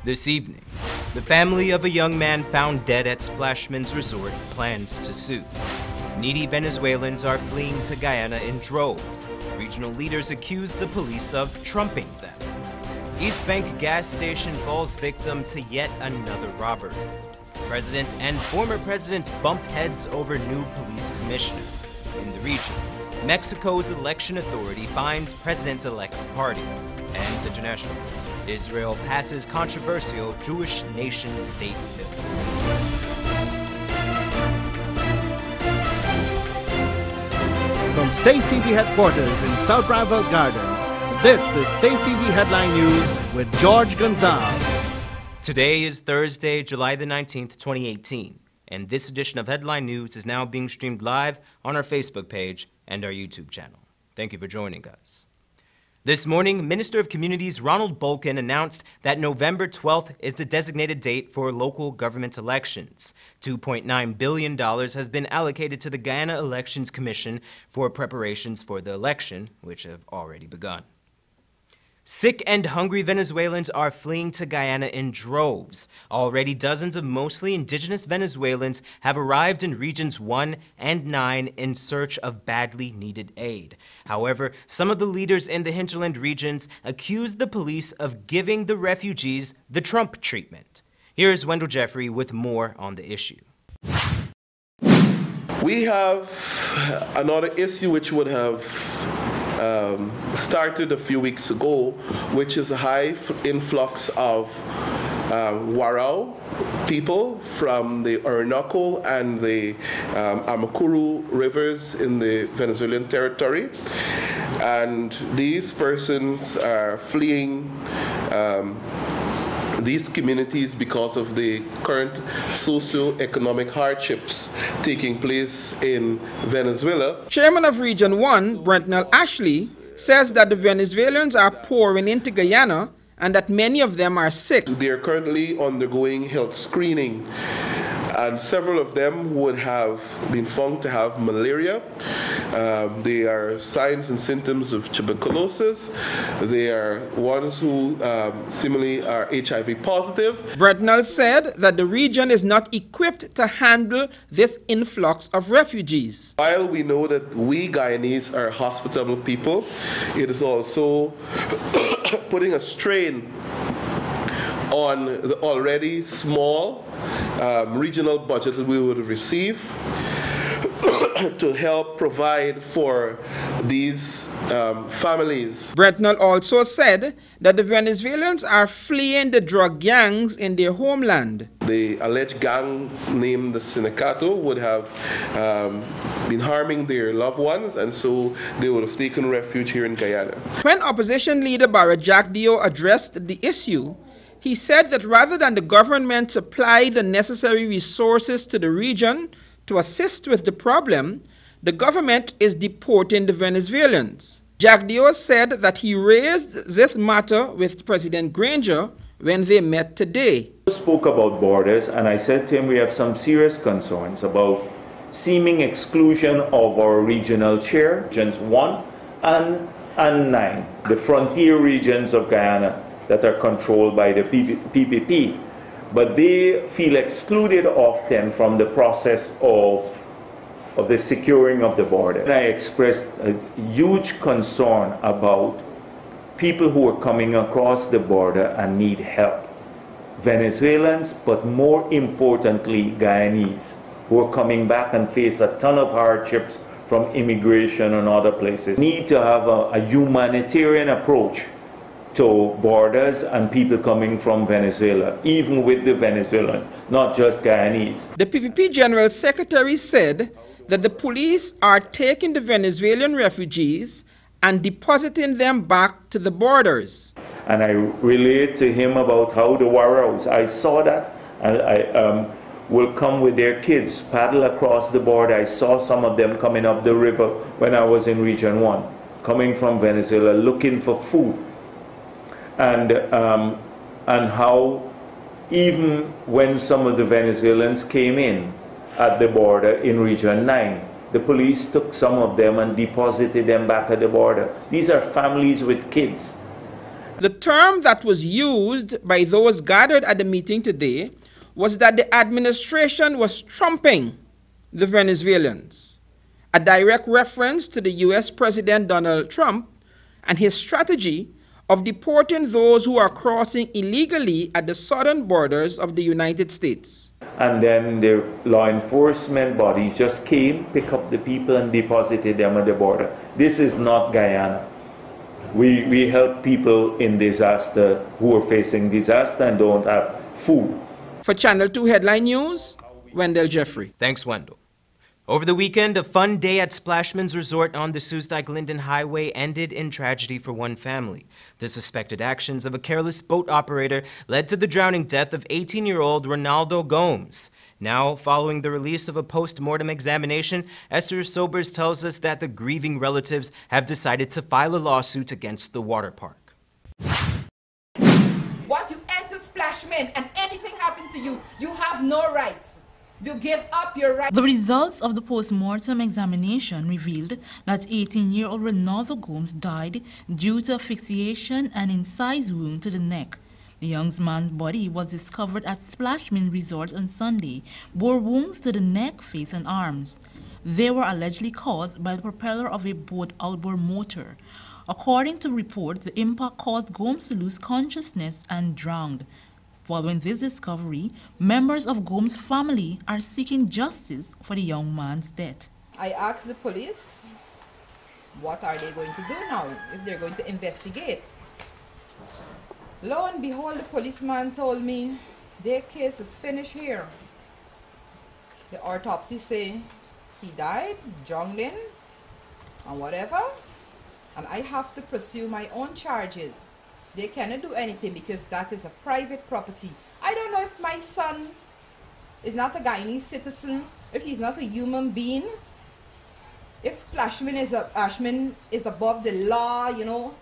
This evening, the family of a young man found dead at Splashman's Resort plans to sue. Needy Venezuelans are fleeing to Guyana in droves. Regional leaders accuse the police of trumping them. East Bank gas station falls victim to yet another robbery. President and former president bump heads over new police commissioner. In the region, Mexico's election authority finds president-elect's party. And international, Israel passes controversial Jewish nation-state bill. From Safe TV headquarters in South Rival Gardens, this is Safe TV Headline News with George Gonzalez. Today is Thursday, July the 19th, 2018, and this edition of Headline News is now being streamed live on our Facebook page and our YouTube channel. Thank you for joining us. This morning, Minister of Communities Ronald Bolkin announced that November 12th is the designated date for local government elections. $2.9 billion has been allocated to the Guyana Elections Commission for preparations for the election, which have already begun. Sick and hungry Venezuelans are fleeing to Guyana in droves. Already dozens of mostly indigenous Venezuelans have arrived in Regions 1 and 9 in search of badly needed aid. However, some of the leaders in the hinterland regions accuse the police of giving the refugees the Trump treatment. Here's Wendell Jeffrey with more on the issue. We have another issue which would have started a few weeks ago, which is a high influx of Warao people from the Orinoco and the Amacuru rivers in the Venezuelan territory. And these persons are fleeing these communities because of the current socio-economic hardships taking place in Venezuela. Chairman of Region 1, Brentnell Ashley, says that the Venezuelans are pouring into Guyana and that many of them are sick. They are currently undergoing health screening, and several of them would have been found to have malaria. They are signs and symptoms of tuberculosis. They are ones who similarly are HIV positive. Brentnell said that the region is not equipped to handle this influx of refugees. While we know that we Guyanese are hospitable people, it is also putting a strain on the already small regional budget that we would receive to help provide for these families. Brentnell also said that the Venezuelans are fleeing the drug gangs in their homeland. The alleged gang named the Sindicato would have been harming their loved ones, and so they would have taken refuge here in Guyana. When opposition leader Barra Jack Dio addressed the issue, he said that rather than the government supply the necessary resources to the region to assist with the problem, the government is deporting the Venezuelans. Jack Dio said that he raised this matter with President Granger when they met today. I spoke about borders, and I said to him we have some serious concerns about seeming exclusion of our regional chair, Regions 1 and 9, the frontier regions of Guyana that are controlled by the PPP. But they feel excluded often from the process of the securing of the border. And I expressed a huge concern about people who are coming across the border and need help. Venezuelans, but more importantly, Guyanese, who are coming back and face a ton of hardships from immigration and other places, need to have a humanitarian approach to borders and people coming from Venezuela, even with the Venezuelans, not just Guyanese. The PPP General Secretary said that the police are taking the Venezuelan refugees and depositing them back to the borders. And I relayed to him about how the Waraos, I saw that, and I will come with their kids, paddle across the border. I saw some of them coming up the river when I was in Region 1, coming from Venezuela, looking for food. And how even when some of the Venezuelans came in at the border in Region 9, the police took some of them and deposited them back at the border. These are families with kids. The term that was used by those gathered at the meeting today was that the administration was trumping the Venezuelans, a direct reference to the U.S. President Donald Trump and his strategy of deporting those who are crossing illegally at the southern borders of the United States. And then the law enforcement bodies just came, pick up the people and deposited them at the border. This is not Guyana. We help people in disaster who are facing disaster and don't have food. For Channel 2 Headline News, Wendell Jeffrey. Thanks, Wendell. Over the weekend, a fun day at Splashman's Resort on the Soosdijk-Linden Highway ended in tragedy for one family. The suspected actions of a careless boat operator led to the drowning death of 18-year-old Ronaldo Gomes. Now, following the release of a post-mortem examination, Esther Sobers tells us that the grieving relatives have decided to file a lawsuit against the water park. Once you enter Splashman and anything happened to you, you have no rights. You give up your rights. The results of the post-mortem examination revealed that 18-year-old Ronaldo Gomes died due to asphyxiation and incised wound to the neck. The young man's body was discovered at Splashman Resort on Sunday, bore wounds to the neck, face, and arms. They were allegedly caused by the propeller of a boat outboard motor. According to report, the impact caused Gomes to lose consciousness and drowned. Following this discovery, members of Gomes' family are seeking justice for the young man's death. I asked the police, what are they going to do now if they're going to investigate? Lo and behold, the policeman told me their case is finished here. The autopsy say he died, drowned in, and whatever, and I have to pursue my own charges. They cannot do anything because that is a private property. I don't know if my son is not a Guyanese citizen, if he's not a human being, if Splashman is above the law, you know.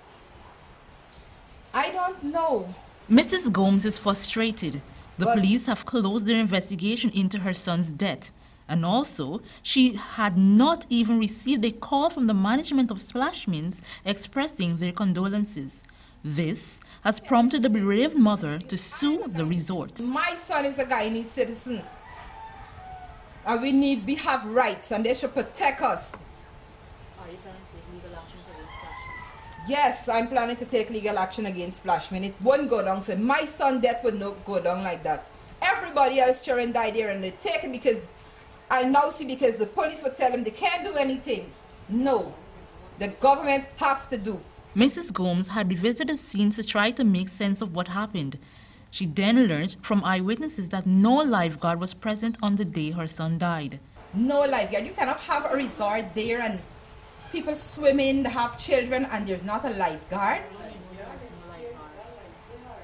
I don't know. Mrs. Gomes is frustrated. The police have closed their investigation into her son's death. And also, she had not even received a call from the management of Splashman's expressing their condolences. This has prompted the bereaved mother to sue the resort. My son is a Guyanese citizen, and we have rights, and they should protect us. Are you planning to take legal actions against Splashman? Yes, I'm planning to take legal action against Splashman. It wouldn't go down. So my son's death would not go down like that. Everybody else children died there, and they take it because I now see because the police would tell them they can't do anything. No, the government have to do. Mrs. Gomes had revisited the scene to try to make sense of what happened. She then learned from eyewitnesses that no lifeguard was present on the day her son died. No lifeguard. You cannot have a resort there and people swimming, they have children, and there's not a lifeguard.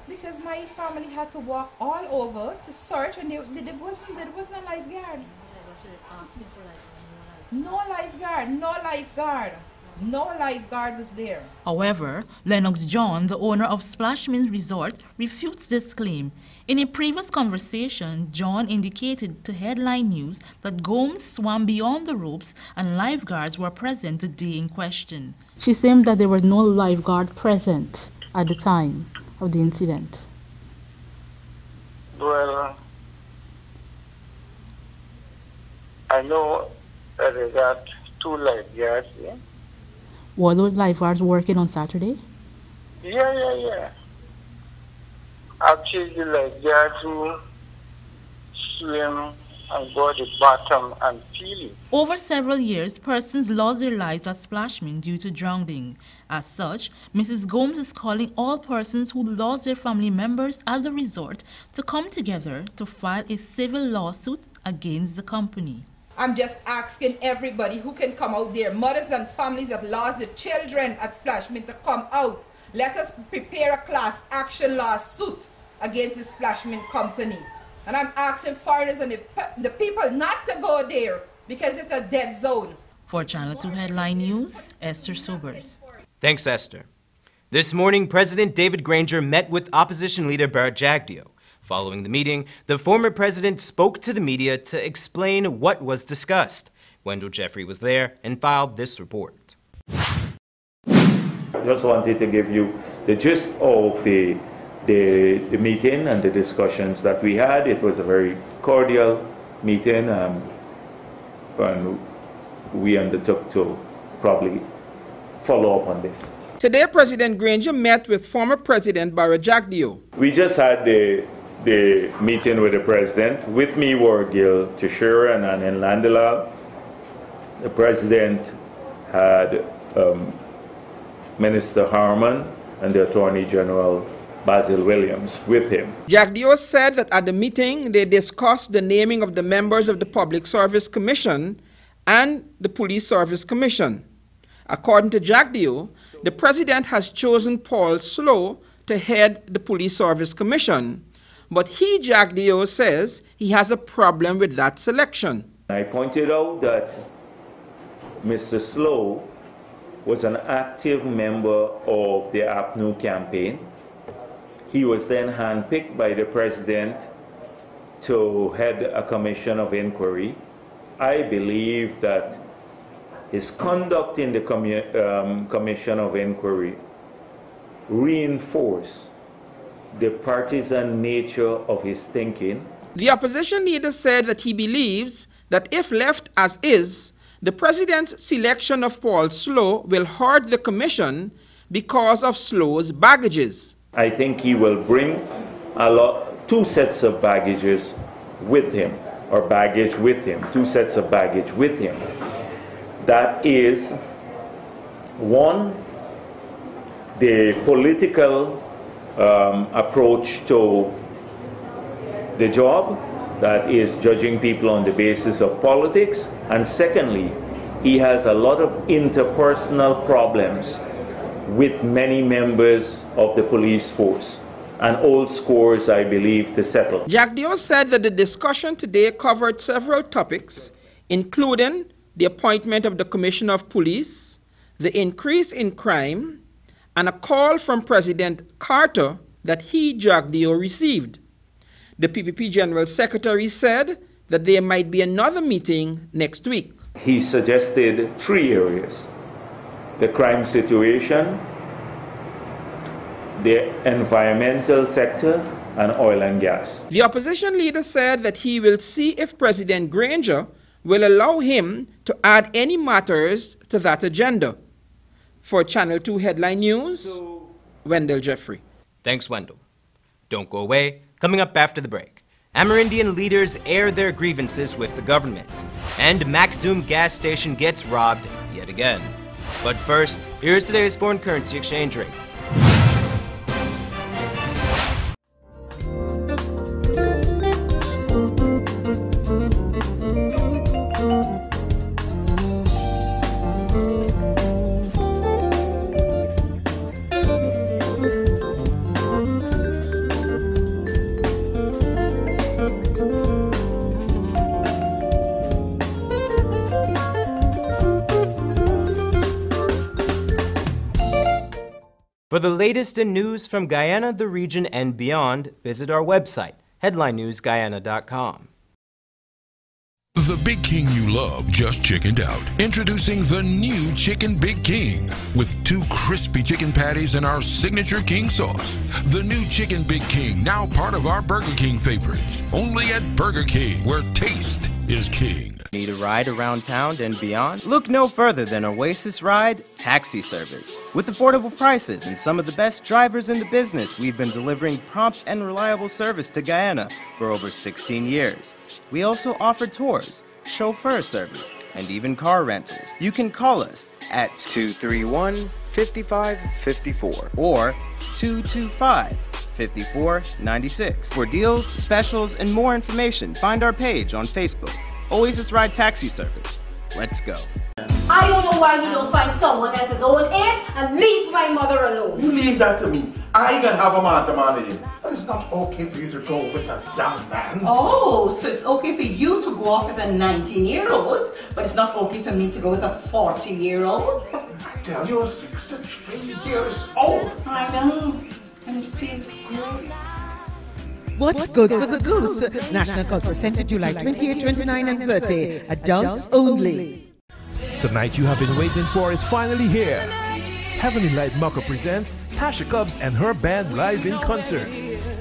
Because my family had to walk all over to search, and there wasn't a lifeguard. No lifeguard, no lifeguard. No lifeguard was there. However, Lennox John, the owner of Splashman's Resort, refutes this claim. In a previous conversation, John indicated to Headline News that Gomes swam beyond the ropes and lifeguards were present the day in question. She said that there were no lifeguard present at the time of the incident. Well, I know that they got 2 lifeguards here. Were those lifeguards working on Saturday? Yeah. Actually, the lifeguards who swim and go to the bottom and peeling. Over several years, persons lost their lives at Splashman due to drowning. As such, Mrs. Gomes is calling all persons who lost their family members at the resort to come together to file a civil lawsuit against the company. I'm just asking everybody who can come out there, mothers and families that lost their children at Splashman, to come out. Let us prepare a class action lawsuit against the Splashman company. And I'm asking foreigners and the people not to go there because it's a dead zone. For Channel 2 Headline News, Esther Sobers. Thanks, Esther. This morning, President David Granger met with opposition leader Barrett Jagdeo. Following the meeting, the former president spoke to the media to explain what was discussed. Wendell Jeffrey was there and filed this report. I just wanted to give you the gist of the meeting and the discussions that we had. It was a very cordial meeting, and we undertook to probably follow up on this. Today, President Granger met with former President Barra Jagdeo. We just had the meeting with the president. With me were Gil Tashira and Anin Landilal. The president had Minister Harman and the Attorney General Basil Williams with him. Jagdeo said that at the meeting they discussed the naming of the members of the Public Service Commission and the Police Service Commission. According to Jagdeo, the president has chosen Paul Slow to head the Police Service Commission, but Jagdeo says he has a problem with that selection. I pointed out that Mr. Slow was an active member of the APNU campaign. He was then handpicked by the president to head a commission of inquiry. I believe that his conduct in the commission of inquiry reinforced the partisan nature of his thinking. The opposition leader said that he believes that if left as is, the president's selection of Paul Slow will hurt the commission because of Slow's baggages. I think he will bring two sets of baggages with him, or baggage with him, two sets of baggage with him. That is, one, the political approach to the job, that is judging people on the basis of politics, and secondly, he has a lot of interpersonal problems with many members of the police force, and old scores, I believe, to settle. Jagdeo said that the discussion today covered several topics, including the appointment of the Commissioner of Police, the increase in crime, and a call from President Carter that Jagdeo received. The PPP General Secretary said that there might be another meeting next week. He suggested 3 areas: the crime situation, the environmental sector, and oil and gas. The opposition leader said that he will see if President Granger will allow him to add any matters to that agenda. For Channel 2 Headline News, Wendell Jeffrey. Thanks, Wendell. Don't go away. Coming up after the break, Amerindian leaders air their grievances with the government, and Macdoom gas station gets robbed yet again. But first, here's today's foreign currency exchange rates. For the latest in news from Guyana, the region, and beyond, visit our website, headlinenewsguyana.com. The Big King you love just chickened out. Introducing the new Chicken Big King with 2 crispy chicken patties and our signature king sauce. The new Chicken Big King, now part of our Burger King favorites. Only at Burger King, where taste is king. Need a ride around town and beyond? Look no further than Oasis Ride Taxi Service. With affordable prices and some of the best drivers in the business, we've been delivering prompt and reliable service to Guyana for over 16 years. We also offer tours, chauffeur service, and even car rentals. You can call us at 231-5554 or 225-5496. For deals, specials, and more information, find our page on Facebook. Oasis Ride Taxi Service. Let's go. I don't know why he don't find someone else his own age and leave my mother alone. You leave that to me. I can have a man to manage him. But it's not okay for you to go with a young man. Oh, so it's okay for you to go off with a 19-year-old, but it's not okay for me to go with a 40-year-old? I tell you, 63 years old. I know, and it feels great. What's good for the goose? National Golf Center, July 28, 29, and 30. Adults only. The night you have been waiting for is finally here. Heavenly Light Mucker presents Tasha Cobbs and her band live in concert.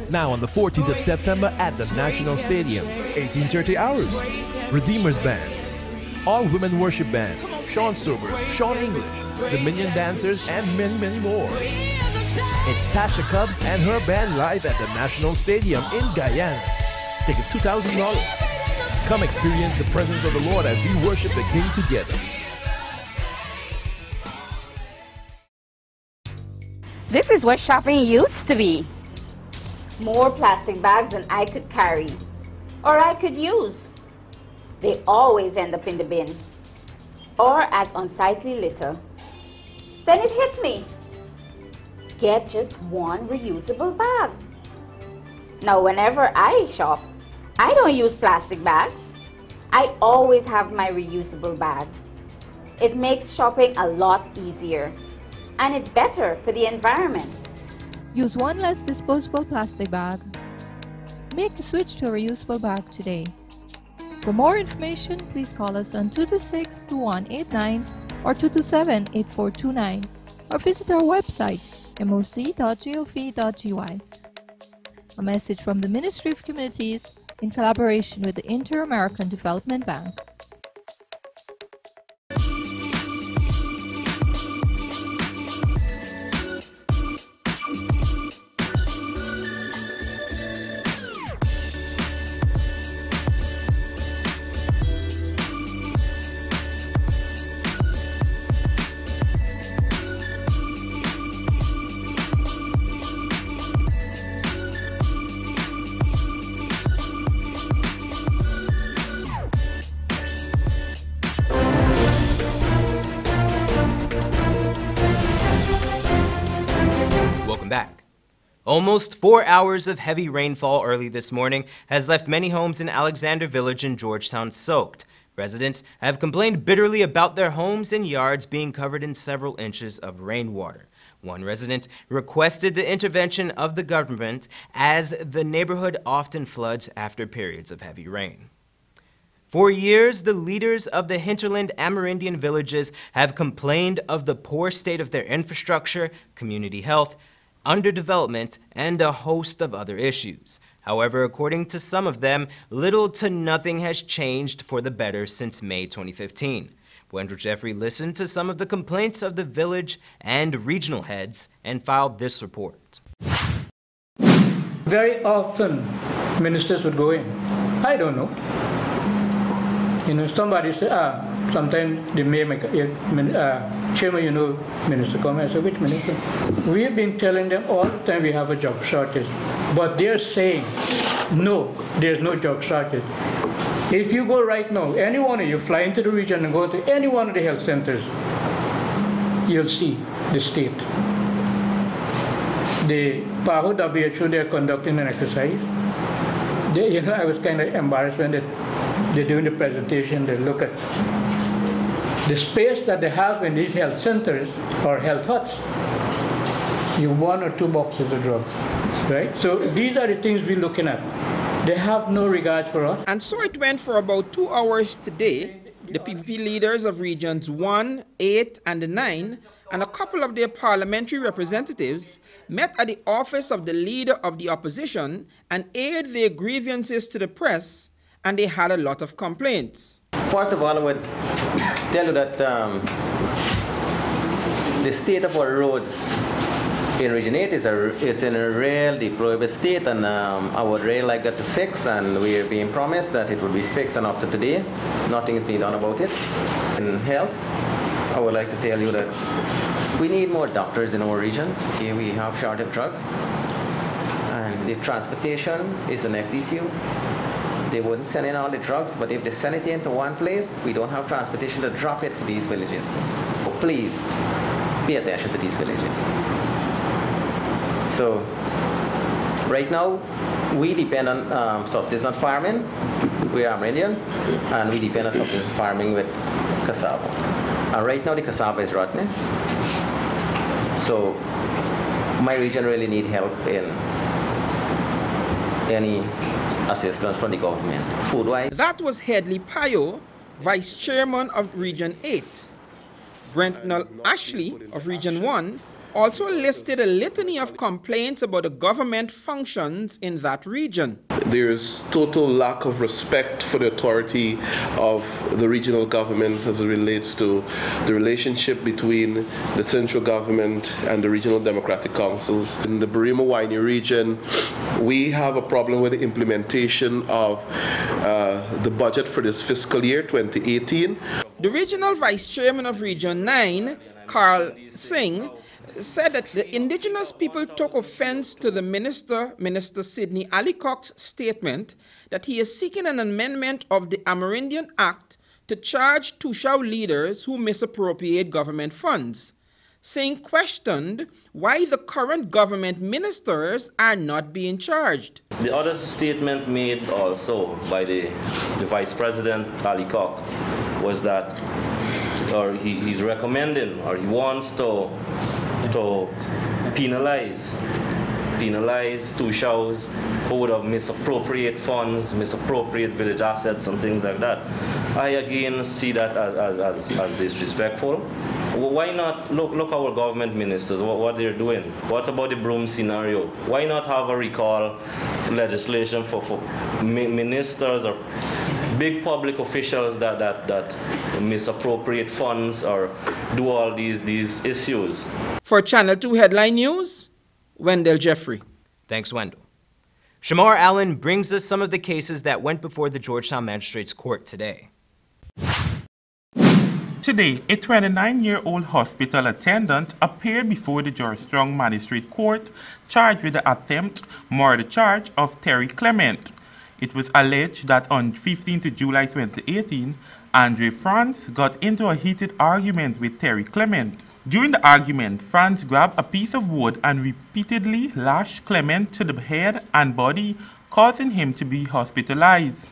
Now on the 14th of September at the National Stadium, 18:30 hours. Redeemers Band, All Women Worship Band, Sean Sobers, Sean English, Dominion Dancers, and many, many more. It's Tasha Cobbs and her band live at the National Stadium in Guyana. Tickets $2,000. Come experience the presence of the Lord as we worship the King together. This is what shopping used to be. More plastic bags than I could carry, or I could use. They always end up in the bin, or as unsightly litter. Then it hit me. Get just one reusable bag. Now whenever I shop, I don't use plastic bags. I always have my reusable bag. It makes shopping a lot easier, and it's better for the environment. Use one less disposable plastic bag. Make the switch to a reusable bag today. For more information, please call us on 226-2189 or 227-8429 or visit our website moc.gov.gy. A message from the Ministry of Communities in collaboration with the Inter-American Development Bank. Back. Almost 4 hours of heavy rainfall early this morning has left many homes in Alexander Village and Georgetown soaked. Residents have complained bitterly about their homes and yards being covered in several inches of rainwater. One resident requested the intervention of the government as the neighborhood often floods after periods of heavy rain. For years, the leaders of the hinterland Amerindian villages have complained of the poor state of their infrastructure, community health, underdevelopment, and a host of other issues. However, according to some of them, little to nothing has changed for the better since May 2015. Wendell Jeffrey listened to some of the complaints of the village and regional heads and filed this report. Very often, ministers would go in. I don't know. You know, somebody said, sometimes the mayor, chairman, you know, minister come. I said, which minister? We've been telling them all the time we have a job shortage. But they're saying, no, there's no job shortage. If you go right now, any one of you fly into the region and go to any one of the health centers, you'll see the state. The PAHO WHO, they're conducting an exercise. You know, I was kind of embarrassed when they're doing the presentation. They look at the space that they have in these health centers or health huts. You 1 or 2 boxes of drugs, right? So these are the things we're looking at. They have no regard for us. And so it went for about 2 hours today. The PPP leaders of regions 1, 8, and 9, and a couple of their parliamentary representatives met at the office of the leader of the opposition and aired their grievances to the press, and they had a lot of complaints. First of all, I would tell you that the state of our roads in Region 8 is in a real deplorable state, and I would really like that to fix, and we are being promised that it will be fixed, and up to today, nothing is being done about it. In health, I would like to tell you that we need more doctors in our region. Okay, we have shortage of drugs, and the transportation is the next issue. They wouldn't send in all the drugs, but if they send it into one place, we don't have transportation to drop it to these villages. So please pay attention to these villages. So right now, we depend on subsistence on farming. We are Amerindians, and we depend on subsistence farming with cassava. And right now, the cassava is rotten. So my region really need help in any assistance from the government, food-wise. That was Headley Payo, Vice Chairman of Region 8. Brentnell Ashley of Region 1 also listed a litany of complaints about the government functions in that region. There's total lack of respect for the authority of the regional governments as it relates to the relationship between the central government and the regional democratic councils. In the Barima-Waini region, we have a problem with the implementation of the budget for this fiscal year 2018. The regional vice chairman of Region 9, Carl Singh, said that the indigenous people took offense to the Minister Sidney Allicock's statement that he is seeking an amendment of the Amerindian Act to charge Tushau leaders who misappropriate government funds. Singh questioned why the current government ministers are not being charged. The other statement made also by the Vice President Allicock was that he's recommending, or he wants to penalize Tushaus who would have misappropriate funds, misappropriate village assets and things like that. I again see that as disrespectful. Why not look our government ministers, what they're doing? What about the broom scenario? Why not have a recall legislation for ministers or big public officials that misappropriate funds or do all these issues? For Channel 2 Headline News, Wendell Jeffrey. Thanks, Wendell. Shamar Allen brings us some of the cases that went before the Georgetown Magistrates Court today. Today, a 29-year-old hospital attendant appeared before the Georgetown Magistrate Court charged with the attempt murder charge of Terry Clement. It was alleged that on 15th July 2018, Andre France got into a heated argument with Terry Clement. During the argument, France grabbed a piece of wood and repeatedly lashed Clement to the head and body, causing him to be hospitalized.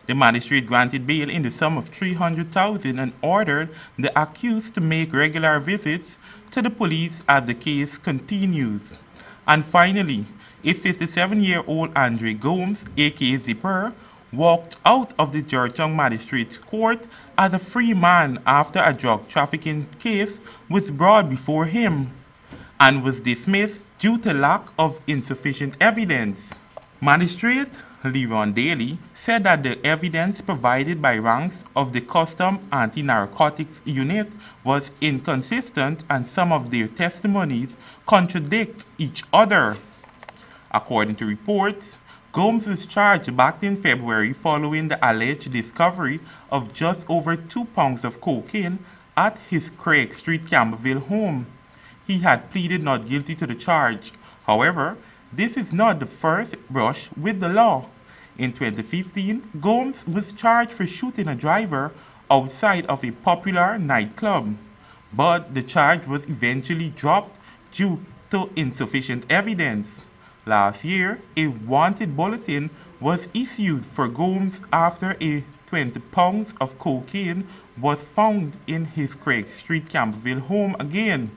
The magistrate granted bail in the sum of $300,000 and ordered the accused to make regular visits to the police as the case continues. And finally, a 57-year-old Andre Gomes, aka Zipper, walked out of the Georgetown Magistrates Court as a free man after a drug trafficking case was brought before him and was dismissed due to lack of insufficient evidence. Magistrate Leron Daly said that the evidence provided by ranks of the Custom Anti-Narcotics Unit was inconsistent and some of their testimonies contradict each other. According to reports, Gomes was charged back in February following the alleged discovery of just over 2 pounds of cocaine at his Craig Street, Campbellville home. He had pleaded not guilty to the charge. However, this is not the first brush with the law. In 2015, Gomes was charged for shooting a driver outside of a popular nightclub, but the charge was eventually dropped due to insufficient evidence. Last year, a wanted bulletin was issued for Gomes after a 20 pounds of cocaine was found in his Craig Street, Campbellville home again.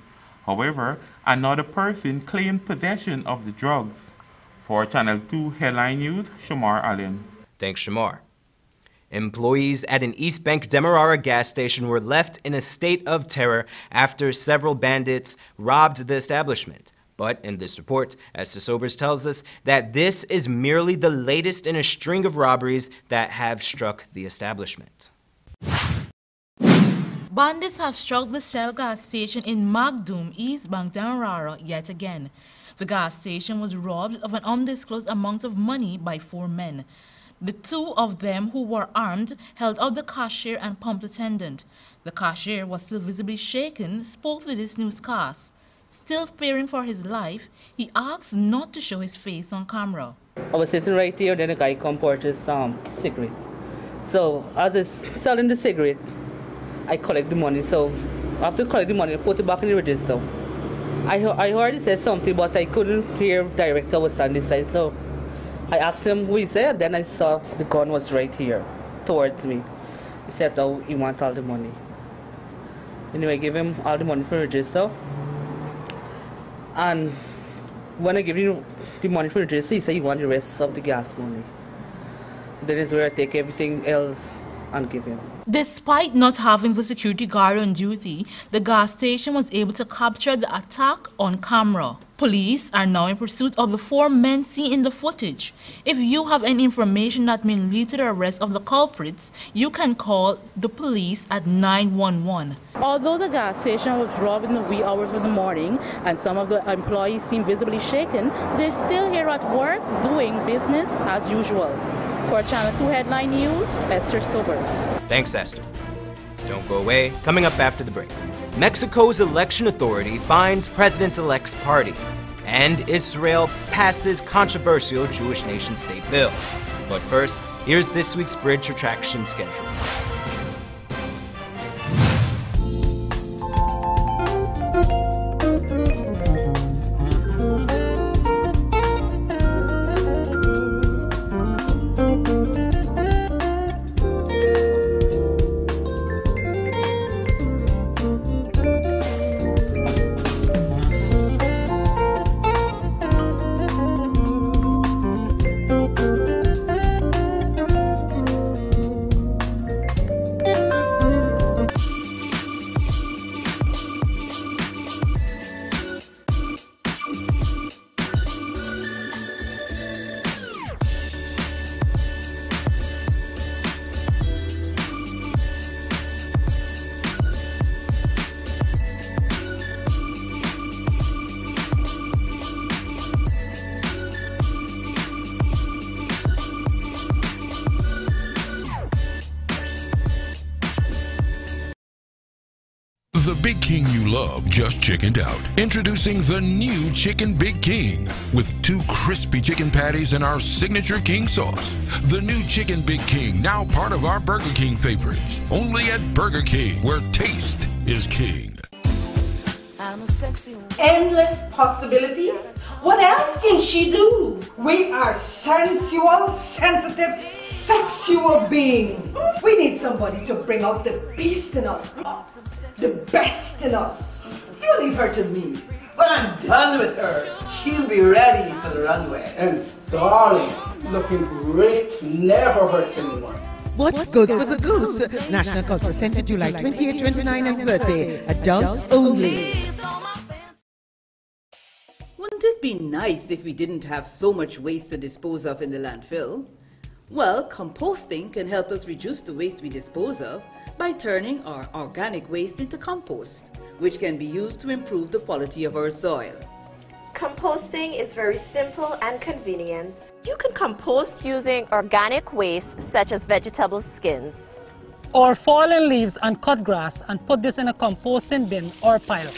However, another person claimed possession of the drugs. For Channel 2 Headline News, Shamar Allen. Thanks, Shamar. Employees at an East Bank Demerara gas station were left in a state of terror after several bandits robbed the establishment. But in this report, Esther Sobers tells us that this is merely the latest in a string of robberies that have struck the establishment. Bandits have struck the Shell gas station in Magdum, East Bank, Demerara yet again. The gas station was robbed of an undisclosed amount of money by 4 men. The 2 of them who were armed held up the cashier and pump attendant. The cashier was still visibly shaken, spoke to this newscast. Still fearing for his life, he asked not to show his face on camera. I was sitting right here, then a guy come purchase cigarette. So as I selling the cigarette, I collect the money. So after collect the money, I put it back in the register. I heard he said something, but I couldn't hear directly. I was standing side. So I asked him who he said, then I saw the gun was right here towards me. He said, oh, he wants all the money. Anyway, I gave him all the money for the register. And when I give him the money for the register, he said he wants the rest of the gas money. That is where I take everything else and give him. Despite not having the security guard on duty, the gas station was able to capture the attack on camera. Police are now in pursuit of the 4 men seen in the footage. If you have any information that may lead to the arrest of the culprits, you can call the police at 911. Although the gas station was robbed in the wee hours of the morning and some of the employees seem visibly shaken, they're still here at work doing business as usual. For Channel 2 Headline News, Esther Sobers. Thanks, Esther. Don't go away. Coming up after the break. Mexico's election authority finds president-elect's party, and Israel passes controversial Jewish nation-state bill. But first, here's this week's bridge retraction schedule. The Big King you love just chickened out. Introducing the new Chicken Big King with 2 crispy chicken patties and our signature king sauce. The new Chicken Big King, now part of our Burger King favorites. Only at Burger King, where taste is king. Endless possibilities. What else can she do? We are sensual, sensitive, sexual beings. We need somebody to bring out the beast in us, the best in us. You leave her to me. When I'm done with her, she'll be ready for the runway. And darling, looking great, never hurts anyone. What's good for the goose? National Cultural Center, July 28, 29, and 30. Adults only. Wouldn't it be nice if we didn't have so much waste to dispose of in the landfill? Well, composting can help us reduce the waste we dispose of by turning our organic waste into compost, which can be used to improve the quality of our soil. Composting is very simple and convenient. You can compost using organic waste such as vegetable skins, or fallen leaves and cut grass and put this in a composting bin or pile.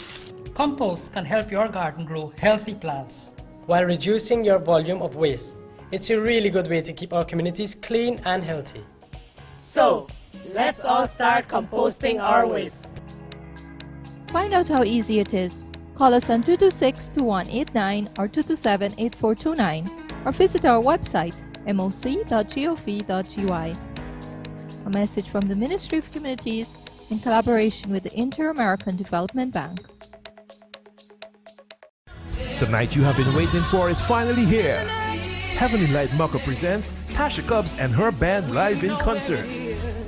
Compost can help your garden grow healthy plants while reducing your volume of waste. It's a really good way to keep our communities clean and healthy. So, let's all start composting our waste. Find out how easy it is. Call us on 226-2189 or 227-8429 or visit our website moc.gov.gy. A message from the Ministry of Communities in collaboration with the Inter-American Development Bank. The night you have been waiting for is finally here. Heavenly Light Mucka presents Tasha Cobbs and her band live in concert.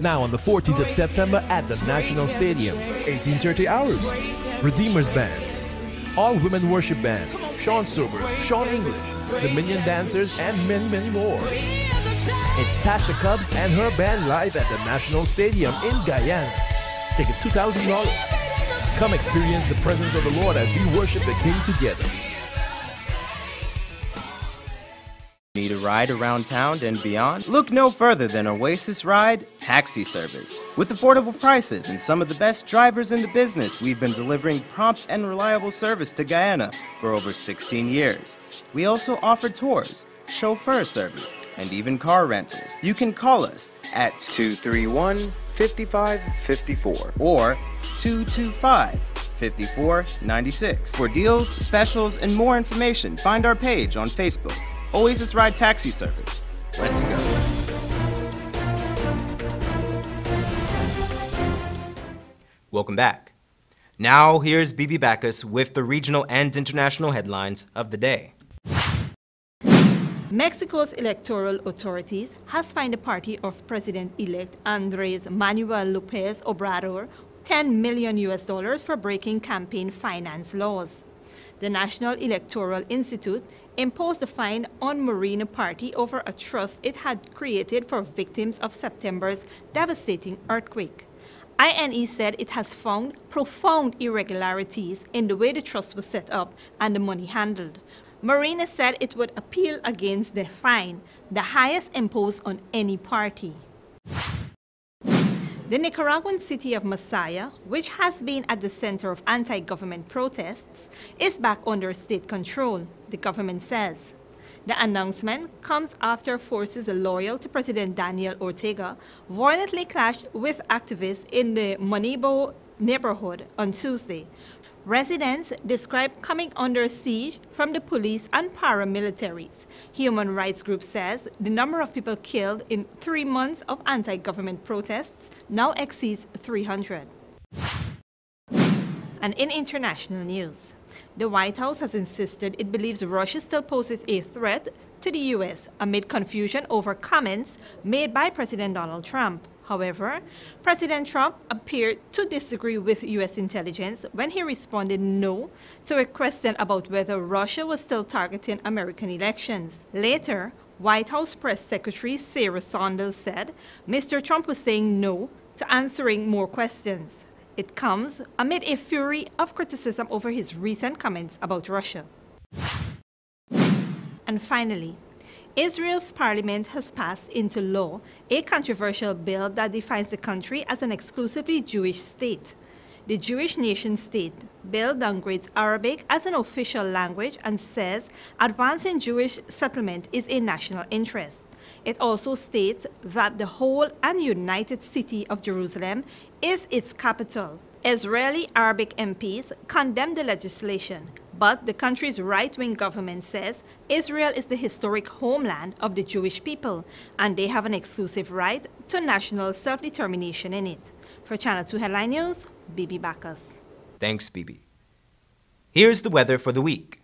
Now on the 14th of September at the National Stadium, 18:30 hours. Redeemers Band, All Women Worship Band, Sean Sobers, Sean English, the Minion Dancers, and many, many more. It's Tasha Cobbs and her band live at the National Stadium in Guyana. Tickets $2,000. Come experience the presence of the Lord as we worship the King together. Need a ride around town and beyond? Look no further than Oasis Ride Taxi Service. With affordable prices and some of the best drivers in the business, we've been delivering prompt and reliable service to Guyana for over 16 years. We also offer tours, chauffeur service, and even car rentals. You can call us at 231-5554 or 225-5496. For deals, specials, and more information, find our page on Facebook. Oasis Ride Taxi Service. Let's go. Welcome back. Now here's Bibi Bacchus with the regional and international headlines of the day. Mexico's electoral authorities has fined the party of President-elect Andrés Manuel López Obrador $10 million for breaking campaign finance laws. The National Electoral Institute imposed a fine on Morena Party over a trust it had created for victims of September's devastating earthquake. INE said it has found profound irregularities in the way the trust was set up and the money handled. Morena said it would appeal against the fine, the highest imposed on any party. The Nicaraguan city of Masaya, which has been at the center of anti-government protests, is back under state control, the government says. The announcement comes after forces loyal to President Daniel Ortega violently clashed with activists in the Manibo neighborhood on Tuesday. Residents described coming under siege from the police and paramilitaries. Human rights group says the number of people killed in 3 months of anti-government protests now exceeds 300. And in international news, the White House has insisted it believes Russia still poses a threat to the U.S. amid confusion over comments made by President Donald Trump. However, President Trump appeared to disagree with U.S. intelligence when he responded no to a question about whether Russia was still targeting American elections. Later, White House Press Secretary Sarah Sanders said Mr. Trump was saying no to answering more questions. It comes amid a fury of criticism over his recent comments about Russia. And finally, Israel's parliament has passed into law a controversial bill that defines the country as an exclusively Jewish state. The Jewish nation state bill downgrades Arabic as an official language and says advancing Jewish settlement is a national interest. It also states that the whole and united city of Jerusalem is its capital. Israeli Arabic MPs condemned the legislation, but the country's right-wing government says Israel is the historic homeland of the Jewish people, and they have an exclusive right to national self-determination in it. For Channel 2 Headline News, Bibi Bacchus. Thanks, Bibi. Here's the weather for the week.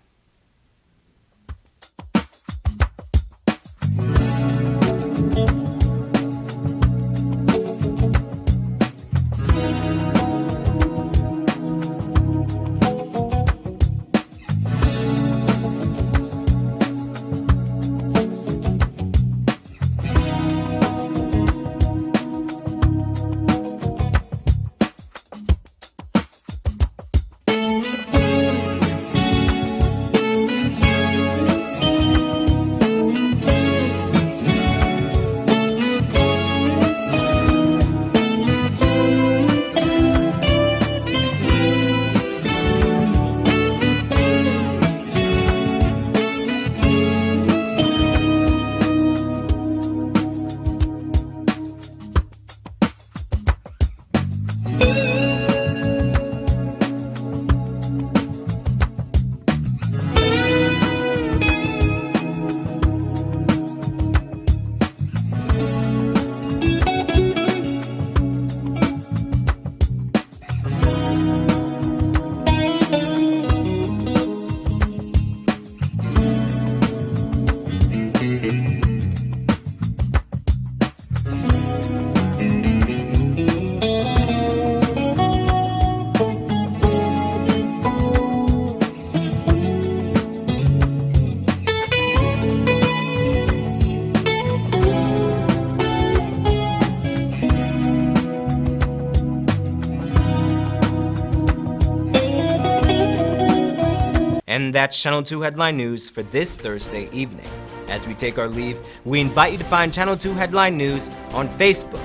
And that's Channel 2 Headline News for this Thursday evening. As we take our leave, we invite you to find Channel 2 Headline News on Facebook,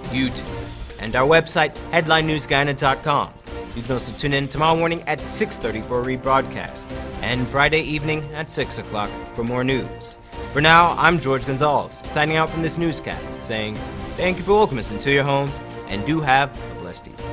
YouTube, and our website, headlinenewsguyana.com. You can also tune in tomorrow morning at 6:30 for a rebroadcast, and Friday evening at 6 o'clock for more news. For now, I'm George Gonzalez, signing out from this newscast, saying thank you for welcoming us into your homes, and do have a blessed evening.